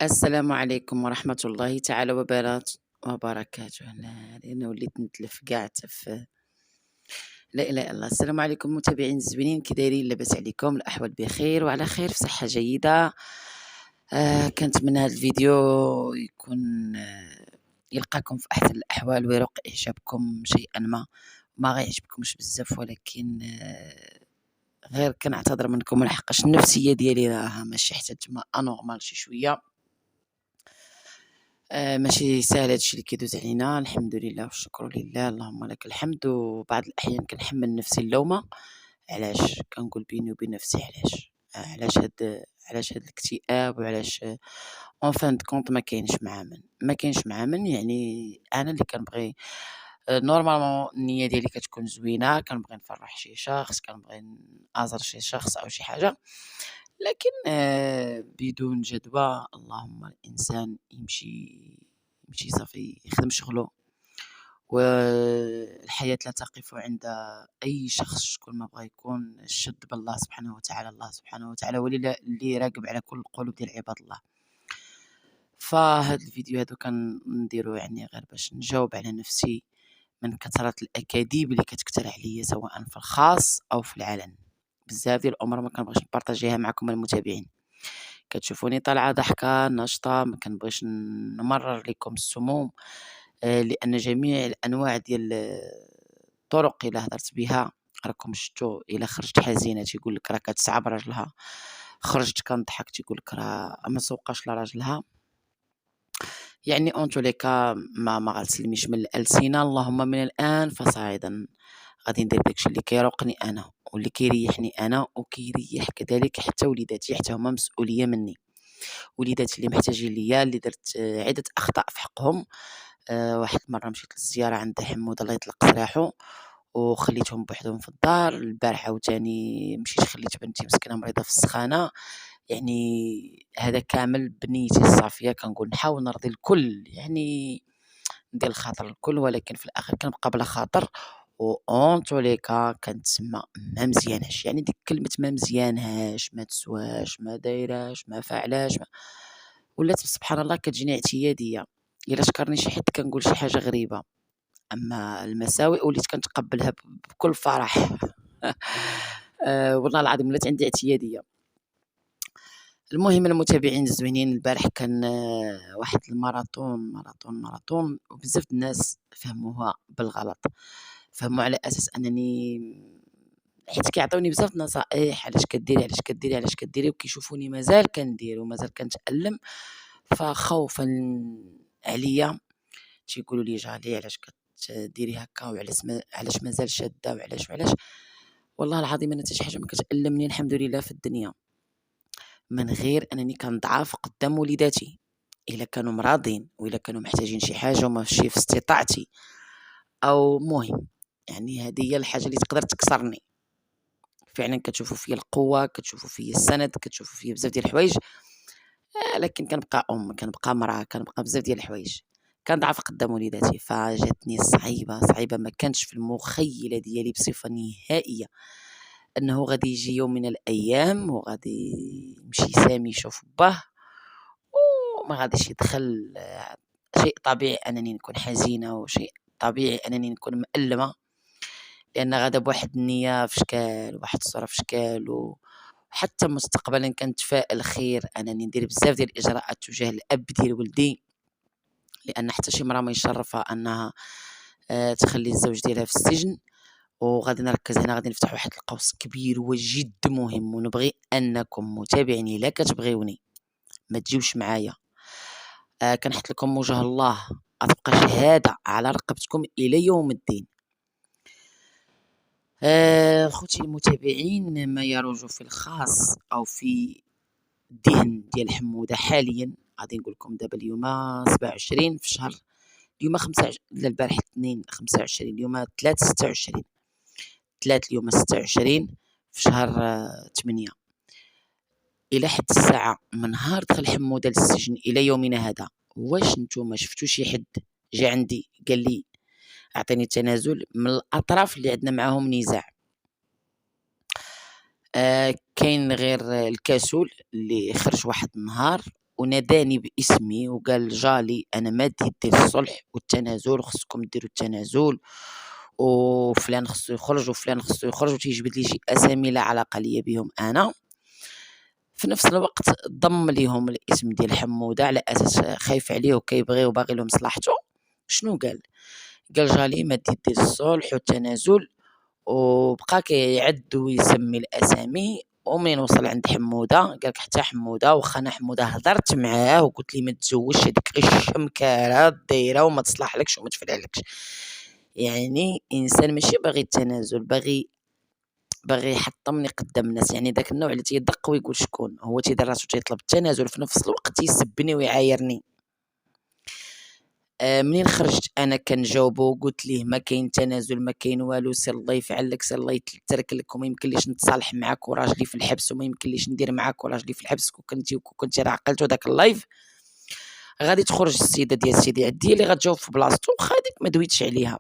السلام عليكم ورحمة الله تعالى وبركاته. أنا وليت نتلف كاع في لا إله إلا الله. السلام عليكم متابعين الزوينين، كي دايرين؟ لاباس عليكم؟ الأحوال بخير وعلى خير في صحة جيدة. كنتمنى هذا الفيديو يكون يلقاكم في أحسن الأحوال ويروق إعجابكم شيئا ما غيعجبكمش بزاف، ولكن غير كنعتذر منكم لحقاش النفسية ديالي راها ماشي حتى تما انورمال شي شوية. ماشي ساهل هادشي اللي كيدوز علينا، الحمد لله والشكر لله، اللهم لك الحمد. وبعض الأحيان كنحمل نفسي اللومة. علاش؟ كنقول بيني وبين نفسي علاش هاد الاكتئاب، وعلاش اون فان دو كونط ما كاينش مع من يعني انا اللي كنبغي. نورمالمون النية ديالي كتكون زوينة، كنبغي نفرح شي شخص، كنبغي نازر شي شخص او شي حاجة، لكن بدون جدوى. اللهم الانسان يمشي صافي يخدم شغله، والحياة لا تقف عند اي شخص شكون ما بغى يكون. الشد بالله سبحانه وتعالى، الله سبحانه وتعالى هو اللي راقب على كل القلوب ديال عباد الله. فهاد الفيديو هادو كنديرو يعني غير باش نجاوب على نفسي من كثرة الاكاذيب اللي كتكثر عليا، سواء في الخاص او في العلن. بزاف ديال الامور ما كنبغيش نبارطاجيها معكم المتابعين. كتشوفوني طالعه ضحكه ناشطه، ما كنبغيش نمرر لكم السموم، لان جميع الانواع ديال الطرق الا هضرت بها راكم شفتوا. الا خرجت حزينه تيقول لك راه كتسعى براجلها، خرجت كنضحك تيقول لك راه ما سوقاش لراجلها. يعني اون تو لي كا ما غتسلميش من الالسنه. اللهم من الان فصاعدا غادي ندير داكشي اللي كيروقني انا واللي كيريحني انا وكيريح كذلك حتى وليداتي، حتى هما مسؤوليه مني. وليداتي اللي محتاجين ليا، اللي درت عده اخطاء في حقهم. واحد المره مشيت للزياره عند حمود الله يطلق سراحو وخليتهم بوحدهم في الدار. البارح عاوتاني مشيت خليت بنتي مسكينه مريضه في السخانه. يعني هذا كامل بنيتي الصافيه، كنقول نحاول نرضي الكل، يعني ندير الخاطر الكل، ولكن في الاخر كنبقى بلا خاطر. و اون تو لي كا كنتسمى ما مزياناش. يعني ديك كلمه ما مزيانهاش، ما تسواش، ما دايراش، ما فعلاش، ولات سبحان الله كتجيني اعتياديه. الا شكرني شي حد كنقول شي حاجه غريبه، اما المساوئ وليت كنتقبلها بكل فرح. والله العظيم ولات عندي اعتياديه. المهم المتابعين الزوينين، البارح كان واحد الماراثون وبزاف الناس فهموها بالغلط. فهموا على اساس انني حيت كيعطيوني بزاف النصائح، علاش كديري وكيشوفوني مازال كندير ومازال كنتألم، فخوفا عليا تيقولوا لي جالي علاش كديري هكا، علاش مازال شاده، وعلاش. والله العظيم انا حتى شي حاجه ما كتألمني الحمد لله في الدنيا، من غير انني كنضعف قدام وليداتي. الا كانوا مراضين والا كانوا محتاجين شي حاجه وما في استطاعتي، او مهم، يعني هذه هي الحاجه اللي تقدر تكسرني. فعلا كتشوفوا فيا القوه، كتشوفوا فيا السند، كتشوفوا فيا بزاف ديال الحوايج. لكن كنبقى كنبقى مراه، كنبقى بزاف ديال الحوايج، كنضعف قدام وليداتي. فجاتني صعيبه ما كانش في المخيله ديالي بصفه نهائيه انه غادي يجي يوم من الايام وغادي يمشي سامي يشوف باه وما غاديش يدخل. شيء طبيعي انني نكون حزينه، وشيء طبيعي انني نكون مؤلمه، لان غادا بواحد النيه في شكال، وواحد الصوره في شكال. وحتى مستقبلا كنتفائل خير انني ندير بزاف ديال الاجراءات تجاه الاب ديال ولدي، لان حتى شي مرا ما يشرفها انها تخلي الزوج ديالها في السجن. وغادي نركز هنا، غادي نفتح واحد القوس كبير وجد مهم، ونبغي انكم متابعين الا كتبغيوني ما تجيوش معايا. كنحط لكم وجه الله غتبقى شهاده على رقبتكم الى يوم الدين. خوتي المتابعين، ما يروج في الخاص او في الذهن ديال حموده حاليا، غادي نقول لكم دابا اليوم 27 في شهر، اليوم 25، لا البارح الاثنين 25، اليوم 3 26، 3 اليوم 26 في شهر 8. الى حد الساعه من نهار دخل حموده للسجن الى يومنا هذا، واش نتوما شفتوا شي حد جا عندي قال لي اعطيني التنازل من الاطراف اللي عندنا معاهم نزاع؟ كاين غير الكسول اللي خرج واحد النهار وناداني باسمي وقال جالي انا ما دير الصلح والتنازل، خصكم ديروا التنازل، وفلان خصو يخرج وفلان خصو يخرج، وتيجبد لي شي اسامي لا علاقه ليا بهم انا. في نفس الوقت ضم ليهم الاسم ديال حموده على اساس خايف عليه وكيبغي وباغي له مصلحته. شنو قال جالي ما دير الصلح والتنازل، وبقى كيعد ويسمي الاسامي. ومنين وصل عند حموده قالك حتى حموده، واخا انا حموده هضرت معاه وقلت لي ما تزوجش هذيك غير الشمكاره دايره وما تصلحلكش وما تفلحلكش. يعني انسان ماشي باغي التنازل، باغي يحطمني قدام الناس. يعني داك النوع اللي تيدق ويقول شكون هو، تيدير راسو تيطلب التنازل في نفس الوقت تيسبني ويعايرني. منين خرجت انا كنجاوبو قلت ليه ما كاين تنازل ما كاين والو، سير الله يفعل لك، سير الله يترك لك، وما يمكنليش نتصالح معاك وراجلي في الحبس، وما يمكنليش ندير معاك وراجلي في الحبس. كنتي راه عقلتو داك اللايف غادي تخرج السيده ديال سيدي عدي اللي غتجاوب في بلاصتو، وخا ديك ما دويتش عليها.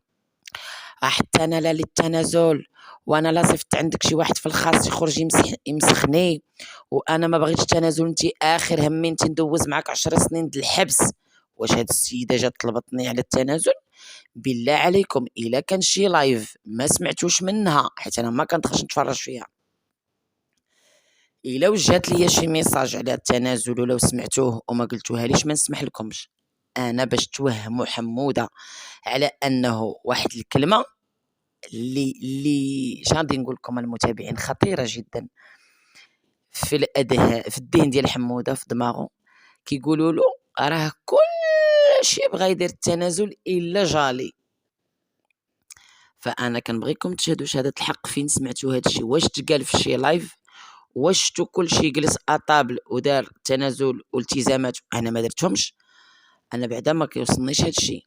حتى انا لا للتنازل، وانا لا صيفط عندك شي واحد في الخاص يخرج يمسخني، وانا ما بغيتش التنازل، انت اخر همي انت ندوز معاك 10 سنين د الحبس. واش هاد السيده جات طلبتني على التنازل؟ بالله عليكم الا كان شي لايف ما سمعتوش منها، حيت انا ما كندخلش نتفرج فيها، الا وجهت لي شي ميساج على التنازل ولو سمعتوه وما قلتوها ليش ما نسمح لكمش. انا باش توهموا حموده على انه واحد الكلمه اللي غادي نقول لكم المتابعين خطيره جدا في الأذهان، في الذهن ديال حموده، في دماغه كيقولوا له راه كل شيء بغى يدير التنازل الا جالي. فانا كنبغيكم تشهدوا شهاده الحق فين سمعتوا هذا الشيء، واش تقال في شي لايف، واش شفتوا كل شيء جلس اطابل ودار تنازل والتزامات. انا ما درتهمش، انا بعدا ما كيوصلنيش هذا الشيء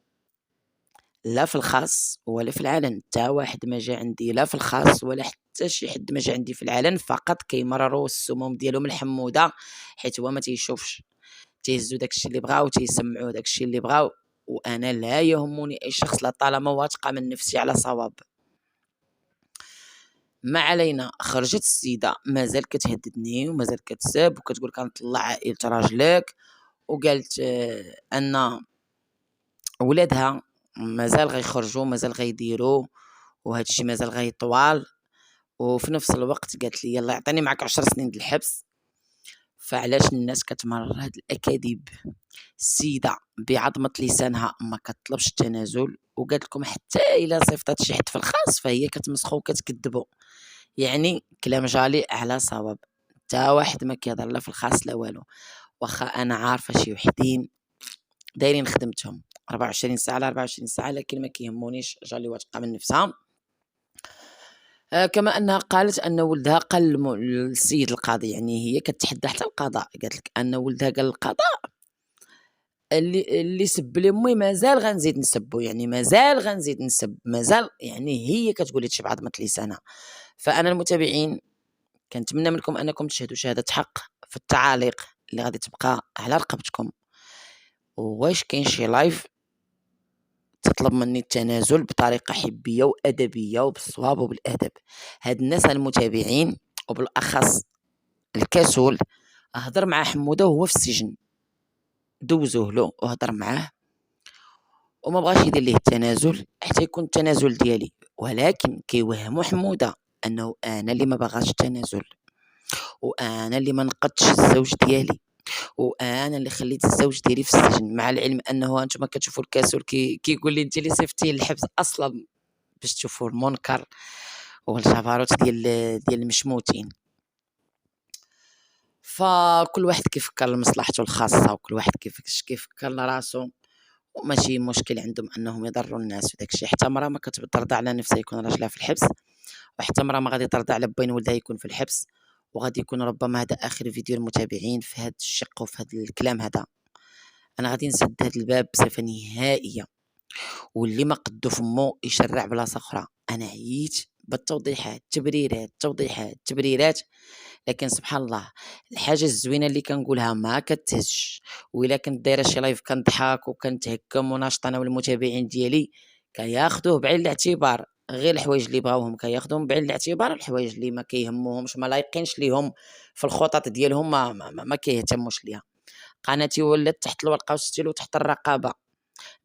لا في الخاص ولا في العلن. حتى واحد ما جا عندي لا في الخاص ولا حتى شي حد ما جا عندي في العلن، فقط كيمرروا السموم ديالهم الحموده، حيت هو ما تيشوفش، تيهزوا داكشي اللي بغاو تيسمعوا داكشي اللي بغاو. وانا لا يهمني اي شخص لا طالما واثقه من نفسي على صواب. ما علينا. خرجت السيده مازال كتهددني ومازال كتسب وكتقول كنطلع عائله راجلك، وقالت ان ولادها مازال غيخرجوا مازال غيديروا وهذا الشيء مازال غيطوال. وفي نفس الوقت قالت لي يلا عطيني معك 10 سنين د الحبس. فعلاش الناس كتمرر هاد الاكاذيب؟ السيده بعظمه لسانها ما كتطلبش التنازل، وقالت لكم حتى الا صيفطات شي حد في الخاص فهي كتمسخو وكتكذبوا. يعني كلام جالي على صواب، حتى واحد ما كيهضر لا في الخاص لا والو. واخا انا عارفه شي وحدين دايرين خدمتهم 24 ساعه على 24 ساعه، لكن ما كيهمونيش، جالي واثقه من نفسها. كما انها قالت ان ولدها قال للسيد القاضي، يعني هي كتحدى حتى القضاء، قالت لك ان ولدها قال للقضاء اللي سب لي امي مازال غنزيد نسبو، يعني مازال غنزيد نسب مازال. يعني هي كتقول هادشي بعظمه لسانها. فانا المتابعين كنتمنى منكم انكم تشهدوا شهاده حق في التعاليق اللي غادي تبقى على رقبتكم. واش كاين شي لايف تطلب مني التنازل بطريقه حبيه وادبيه وبالصواب وبالادب؟ هاد الناس المتابعين وبالاخص الكسول هضر مع حموده وهو في السجن، دوزوه له وهضر معاه وما بغاش يدير ليه التنازل حتى يكون التنازل ديالي، ولكن كيوهموا حموده انه انا اللي ما باغاش التنازل، وانا اللي ما نقدتش الزوج ديالي، وانا اللي خليت الزوج ديالي في السجن. مع العلم انه انتم كتشوفوا الكسول كيقول لي انت اللي صيفطتيه للحبس اصلا، باش تشوفوا المنكر والجبروت ديال المشموتين. فكل واحد كيفكر لمصلحته الخاصه، وكل واحد كيفكر لراسو، وماشي مشكل عندهم انهم يضروا الناس وداك الشيء. حتى مرة ما كترضى على نفسها يكون راجلها في الحبس، وحتى مرة ما غادي ترضى على بين ولدها يكون في الحبس. وغادي يكون ربما هذا اخر فيديو المتابعين في هذا الشق وفي هذا الكلام هذا. انا غادي نسد هذا الباب بصفه نهائيه، واللي ما قدو فمو يشرع بلاصه اخرى. انا عييت بالتوضيحات، تبريرات. لكن سبحان الله الحاجه الزوينه اللي كنقولها ما كتهزش، وإلا كنت دايره شي لايف كنضحك وكنتهكم وناشط انا والمتابعين ديالي كياخذوه بعين الاعتبار. غير الحوايج اللي بغاوهم كياخذوهم بعين الاعتبار، الحوايج اللي ما كيهموهمش ما لايقينش ليهم في الخطط ديالهم ما كيهتموش ليها. قناتي ولات تحت الورقه والستيلو تحت الرقابه،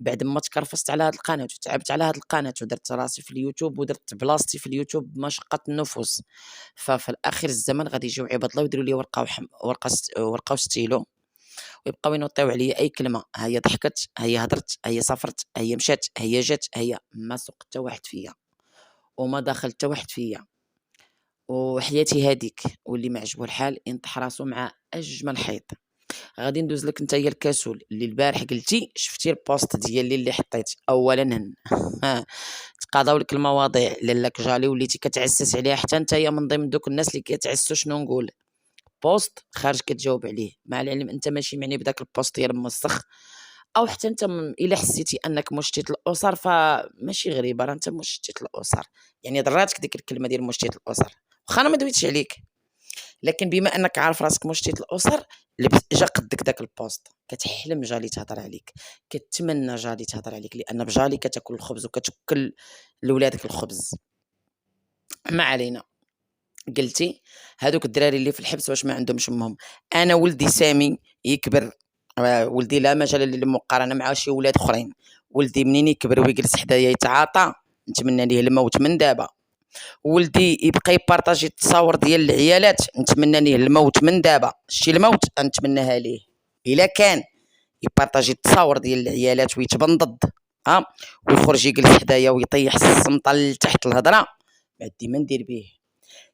بعد ما تكرفست على هاد القناه وتعبت على هاد القناه ودرت راسي في اليوتيوب ودرت بلاصتي في اليوتيوب بمشقه النفوس. ففي الاخر الزمن غادي يجيو عباد الله ويديروا لي ورقه وستيلو ويبقاو ينوطيو عليا اي كلمه، هي ضحكت، هي هضرت، هي سافرت، هي مشات، هي جات، هي ما سوق حتى واحد فيا وما داخل حتى واحد فيا، وحياتي هذيك. واللي ما عجبو الحال ينطح راسو مع اجمل حيط. غادي ندوز لك نتايا الكسول اللي البارح قلتي شفتي البوست ديالي اللي حطيت اولا تقاضاو لك المواضيع لالاك جالي وليتي كتعسس عليها حتى نتايا من ضمن دوك الناس اللي كيتعسوا. شنو نقول؟ بوست خارج كتجاوب عليه، مع العلم انت ماشي معني بداك البوست ديال موسخ، او حتى انت الا حسيتي انك مشتت الاسر فماشي غريبه، راه انت مشتت الاسر، يعني ضراتك ديك الكلمه ديال مشتت الاسر، واخا انا ما دويتش عليك، لكن بما انك عارف راسك مشتت الاسر جا قدك داك البوست، كتحلم جالي تهضر عليك، كتمنى جالي تهضر عليك، لان بجالي كتاكل الخبز وكتاكل لولادك الخبز. ما علينا. قلتي هادوك الدراري اللي في الحبس واش ما عندهمش امهم؟ انا ولدي سامي يكبر، ولدي لا مجال للمقارنه مع شي ولاد اخرين، ولدي منين يكبر ويجلس حدايا يتعاطى نتمنى ليه الموت من دابا، ولدي يبقى يبارطاجي التصاور ديال العيالات نتمنى ليه الموت من دابا، شتي الموت نتمناها ليه الا كان يبارطاجي التصاور ديال العيالات ويتبنضد ويخرج يجلس حدايا ويطيح الصمطه لتحت الهضره، ما عندي ما ندير به.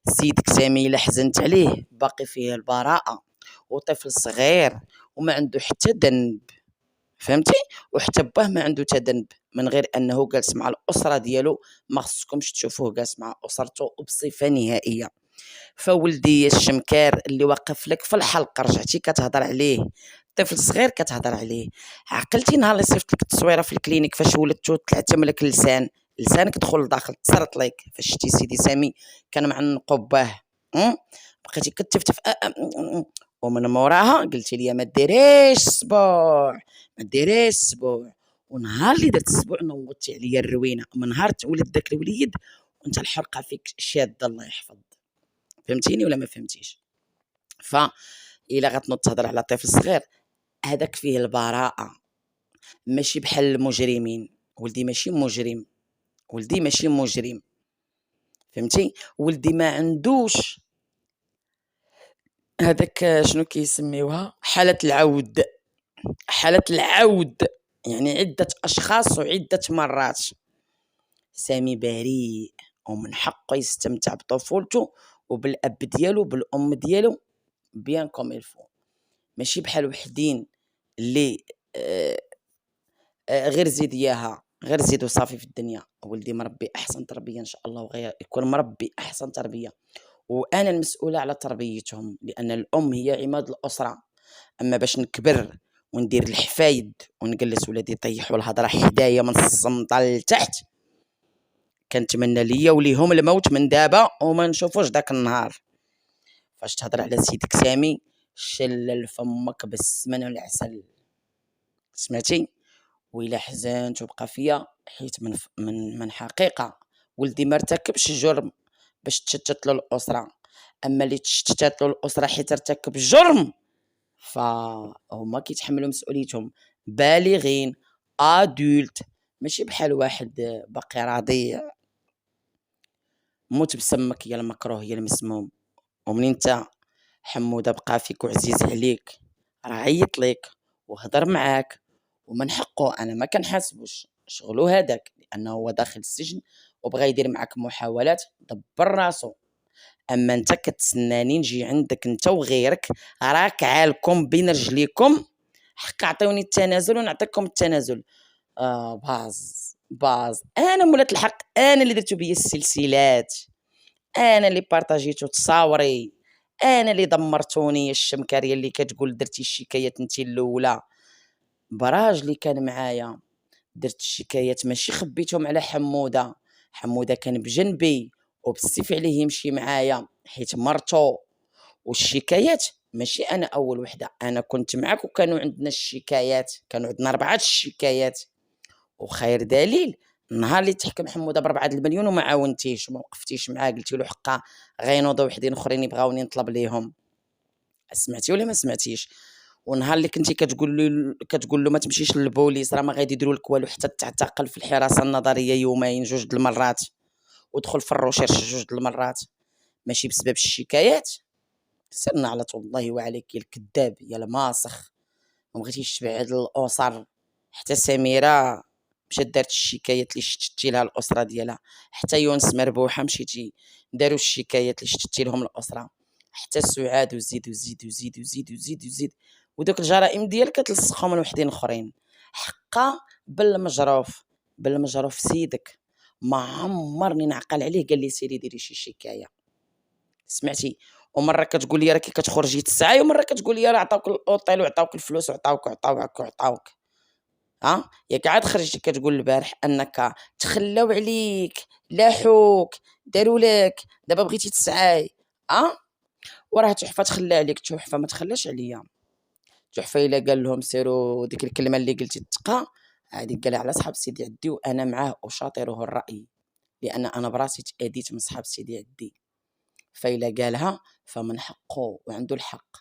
سيدك سامي الا حزنت عليه باقي فيه البراءه وطفل صغير وما عنده حتى ذنب، فهمتي؟ وحتى باه ما عنده حتى ذنب، من غير انه جالس مع الاسره ديالو، ما خصكمش تشوفوه جالس مع اسرته بصفه نهائيه. فولدي الشمكار اللي واقف لك في الحلقه رجعتي كتهضر عليه، طفل صغير كتهضر عليه، عقلتي نهار اللي صيفط لك التصويره في الكلينيك فاش ولدتو تلعتم لك اللسان، لسانك دخل لداخل تصرط لك فاش شتي سيدي سامي كان معنقو باه، بقيتي كتفتف ومن موراها قلتي لي ما ديريش السبوع، ما ديريش السبوع، ونهار اللي درت السبوع نوضتي عليا الروينه، من نهار تولد داك الوليد وانت الحرقه فيك شاده الله يحفظ. فهمتيني ولا ما فهمتيش؟ فإلا غتنوض تهضر على طفل صغير هذاك فيه البراءة، ماشي بحال المجرمين. ولدي ماشي مجرم، ولدي ماشي مجرم، فهمتي؟ ولدي ما عندوش هذاك شنو كيسميوها حالة العود، حالة العود يعني عدة أشخاص وعدة مرات. سامي بريء ومن حقه يستمتع بطفولته وبالأب ديالو وبالأم ديالو بيان كوم الفو، ماشي بحال وحدين اللي غير زيد ياها، غير زيد وصافي في الدنيا. ولدي مربي احسن تربيه ان شاء الله وغير يكون مربي احسن تربيه، وانا المسؤوله على تربيتهم لان الام هي عماد الاسره. اما باش نكبر وندير الحفايد ونجلس ولادي يطيحوا الهضره حدايا من الصمطه لتحت، كنتمنى ليا وليهم الموت من دابا وما نشوفوش داك النهار. فاش تهضر على سيدك سامي شلل فمك بالسمن والعسل، سمعتي؟ وإلا حزنت وبقى فيا حيت من حقيقة ولدي ما ارتكبش جرم باش تشتت له الأسرة، أما اللي تشتت له الأسرة حيت ارتكب جرم فهما كيتحملوا مسؤوليتهم، بالغين ادولت، ماشي بحال واحد باقي رضيع موت بسمك يا المكروه يا المسموم. ومنين انت حموده بقى فيك وعزيز عليك راه عيط ليك وهضر معاك ومن حقه، انا ما كنحاسبوش شغلو هذاك لانه هو داخل السجن وبغى يدير معك محاولات دبر راسو. اما انت كتسناني نجي عندك انت وغيرك راك عالكم بين رجليكم، حق عطيوني التنازل ونعطيكم التنازل. باز انا مولات الحق، انا اللي درتو بيا السلسلات، انا اللي بارطاجيتو تصاوري، انا اللي دمرتوني. الشمكاريه اللي كتقول درتي الشكايات انت الاولى، براجلي كان معايا درت الشكايات ماشي خبيتهم على حموده، حموده كان بجنبي وبالسيف عليه يمشي معايا حيت مرتو. والشكايات ماشي انا اول وحده، انا كنت معك وكانوا عندنا الشكايات، كانوا عندنا 4 الشكايات. وخير دليل النهار اللي تحكم حموده ب4 المليون وما عاونتيش وما وقفتيش معاه، قلتي له حقا غينوضوا وحدين اخرين يبغاوني نطلب ليهم. سمعتي ولا ما سمعتيش؟ ونهار اللي كنتي كتقول له ما تمشيش للبوليس راه ما غادي يديروا لك والو، حتى تعتقل في الحراسه النظريه يومين 2 د المرات، ودخل في الروشيرش 2 د المرات، ماشي بسبب الشكايات. سير نعلة الله وعليك يا الكذاب يا الماسخ، ما بغيتيش تبعد الاسر. حتى سميره مشات دارت الشكايات اللي شتتي لها الاسره ديالها، حتى يونس مربوحه مشيتي داروا الشكايات اللي شتتي لهم الاسره، حتى سعاد، وزيد وزيد وزيد وزيد وزيد وزيد، ودوك الجرائم ديالك كتلصقهم من وحدين اخرين. حقا بالمجروف بالمجروف سيدك ما عمرني نعقل عليه قال لي سيري ديري شي شكايه، سمعتي؟ ومره كتقول لي راكي كتخرجي تسعاي، ومره كتقول لي راه عطاوك الاوطيل وعطاوك الفلوس وعطاوك. ياك عاد خرجتي كتقول البارح انك تخلاو عليك، لاحوك، داروا لك، دابا بغيتي تسعاي. وراه تحفه تخلى عليك، تحفه ما تخلاش عليا. تحفه الا قال لهم سيروا ديك الكلمه اللي قلتي التقى، هذه قالها على صحاب سيدي عدي، وانا معاه اشاطره الراي، لان انا براسي تاذيت من صحاب سيدي عدي. فإلا قالها فمن حقه وعنده الحق،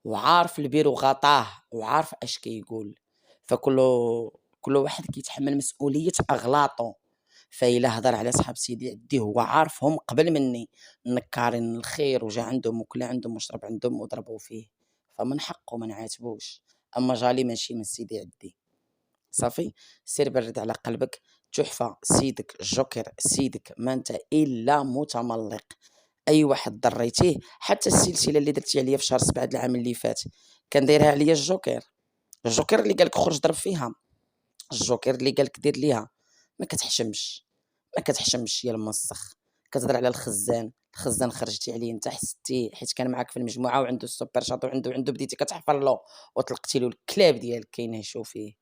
وعارف البير وغطاه، وعارف اش كيقول. كل واحد كيتحمل مسؤولية أغلاطه. فإلا هضر على صحاب سيدي عدي هو عارفهم قبل مني، نكارين الخير وجا عندهم وكلا عندهم وشرب عندهم وضربوا فيه، فمن حقه ما نعاتبوش. أما جالي ماشي من سيدي عدي. صافي سير برد على قلبك. تحفة سيدك الجوكر، سيدك ما انت إلا متملق. اي واحد ضريتيه، حتى السلسله اللي درتي عليا في شهر 7 العام اللي فات كان دايرها عليا الجوكر. الجوكر اللي قالك خرج ضرب فيها، الجوكر اللي قالك دير ليها. ما كتحشمش يا المسخ. كتهضر على الخزان خرجتي عليه انت، حسيتي حيت كان معاك في المجموعه وعنده السوبر شاط وعنده بديتي كتحفر له وطلقتي له الكلاب ديالك كينهشوا فيه.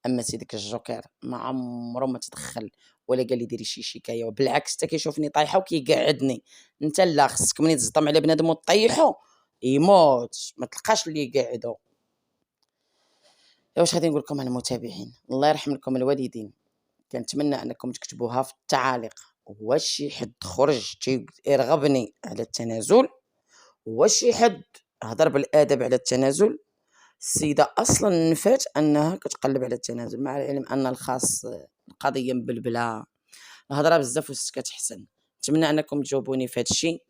اما سيدك الجوكر ما عمره ما تدخل ولا قال لي ديري شي شكايه، وبالعكس حتى كيشوفني طايحه وكيقعدني. انت لا خصك ملي تزطم على بنادم وطيحو يموت، ما تلقاش اللي يقعدو. واش غادي نقول لكم على المتابعين؟ الله يرحم لكم الوالدين. كنتمنى انكم تكتبوها في التعاليق. واش شي حد خرج يرغبني على التنازل؟ واش شي حد هضر بالادب على التنازل؟ السيدة أصلا نفات أنها كتقلب على التنازل، مع العلم أن الخاص القضية مبلبلة، الهضرة بزاف والسكات حسن. نتمنى أنكم تجاوبوني في هذا الشيء.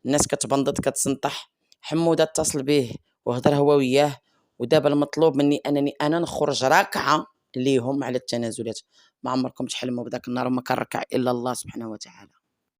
الناس كتبنضد كتسنطح، حمودة اتصل به وهضر هو وياه، ودابا المطلوب مني أنني أنا نخرج راكعة ليهم على التنازلات. ما عمركم تحلموا بداك النار وما كان ركع إلا الله سبحانه وتعالى.